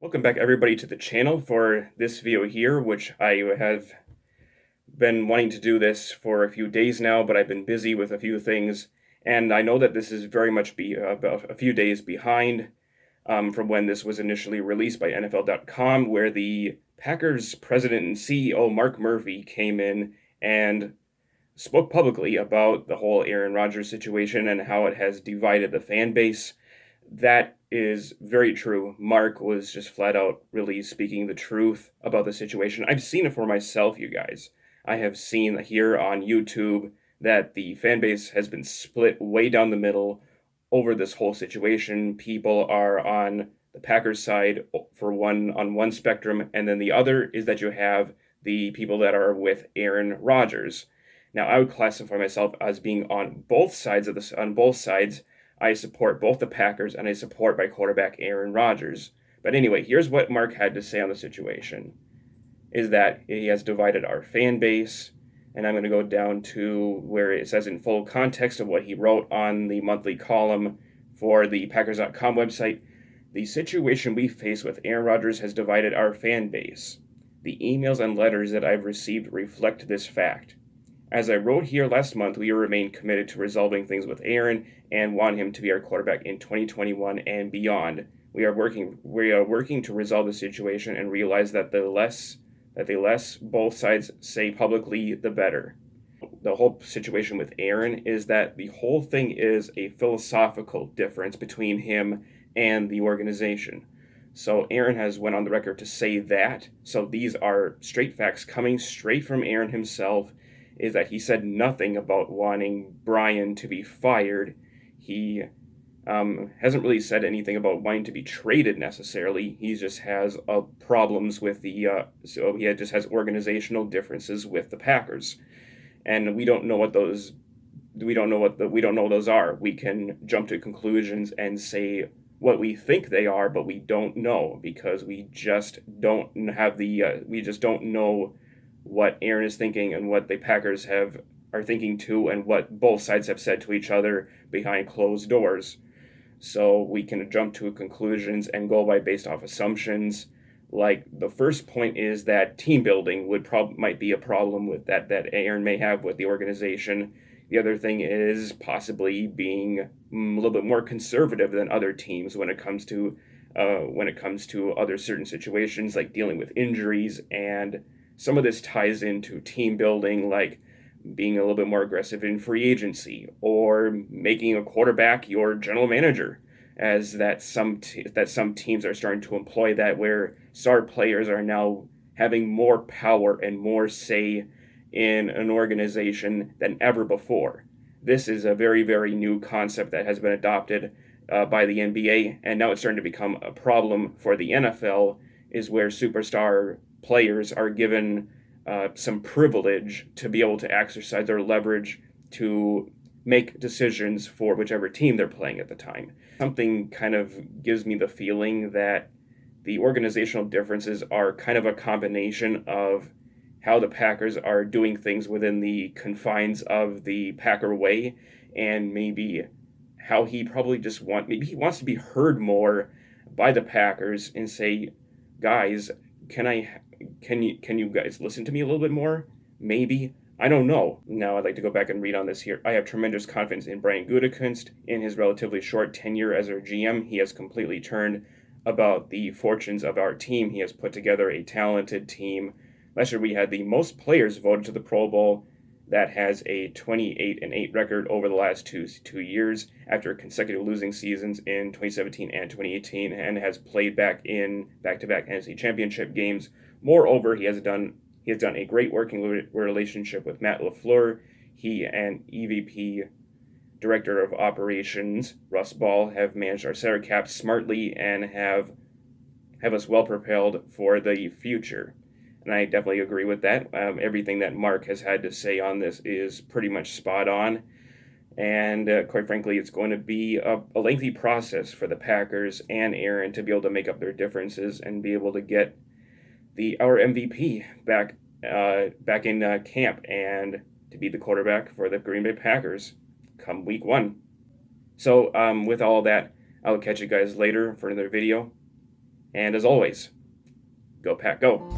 Welcome back everybody to the channel for this video here, which I have been wanting to do this for a few days now, but I've been busy with a few things, and I know that this is very much about a few days behind from when this was initially released by NFL.com, where the Packers president and CEO Mark Murphy came in and spoke publicly about the whole Aaron Rodgers situation and how it has divided the fan base. That is very true. Mark was just flat out really speaking the truth about the situation. I've seen it for myself, you guys. I have seen here on YouTube that the fan base has been split way down the middle over this whole situation. People are on the Packers side on one spectrum, and then the other is that you have the people that are with Aaron Rodgers. Now, I would classify myself as being on both sides of this. On both sides, I support both the Packers and I support my quarterback Aaron Rodgers. But anyway, here's what Mark had to say on the situation. Is that he has divided our fan base, and I'm going to go down to where it says in full context of what he wrote on the monthly column for the Packers.com website. The situation we face with Aaron Rodgers has divided our fan base. The emails and letters that I've received reflect this fact. As I wrote here last month, we remain committed to resolving things with Aaron and want him to be our quarterback in 2021 and beyond. We are working to resolve the situation and realize that the less both sides say publicly, the better. The whole situation with Aaron is that the whole thing is a philosophical difference between him and the organization. So Aaron has went on the record to say that. So these are straight facts coming straight from Aaron himself. Is that he said nothing about wanting Brian to be fired. He hasn't really said anything about wanting to be traded necessarily. He just has problems with just has organizational differences with the Packers, and we don't know what those are. We can jump to conclusions and say what we think they are, but we don't know because we just don't know what Aaron is thinking and what the Packers are thinking too, and what both sides have said to each other behind closed doors. So we can jump to conclusions and go based off assumptions. Like the first point is that team building might be a problem with that Aaron may have with the organization. The other thing is possibly being a little bit more conservative than other teams when it comes to other certain situations like dealing with injuries, and some of this ties into team building, like being a little bit more aggressive in free agency or making a quarterback your general manager, as that some teams are starting to employ that, where star players are now having more power and more say in an organization than ever before. This is a very, very new concept that has been adopted by the NBA, and now it's starting to become a problem for the NFL, is where superstar players are given some privilege to be able to exercise their leverage to make decisions for whichever team they're playing at the time. Something kind of gives me the feeling that the organizational differences are kind of a combination of how the Packers are doing things within the confines of the Packer way, and maybe how he probably maybe he wants to be heard more by the Packers and say, guys, can you guys listen to me a little bit more? Maybe. I don't know. Now I'd like to go back and read on this here. I have tremendous confidence in Brian Gutekunst. In his relatively short tenure as our GM, he has completely turned about the fortunes of our team. He has put together a talented team. Last year we had the most players voted to the Pro Bowl. That has a 28-8 record over the last two years after consecutive losing seasons in 2017 and 2018, and has played back-to-back NFC Championship games. Moreover, he has done a great working relationship with Matt LaFleur. He and EVP Director of Operations Russ Ball have managed our salary cap smartly and have us well propelled for the future. And I definitely agree with that. Everything that Mark has had to say on this is pretty much spot on. And quite frankly, it's going to be a lengthy process for the Packers and Aaron to be able to make up their differences and be able to get our MVP back in camp and to be the quarterback for the Green Bay Packers come week 1. So with all that, I'll catch you guys later for another video. And as always, go Pack Go.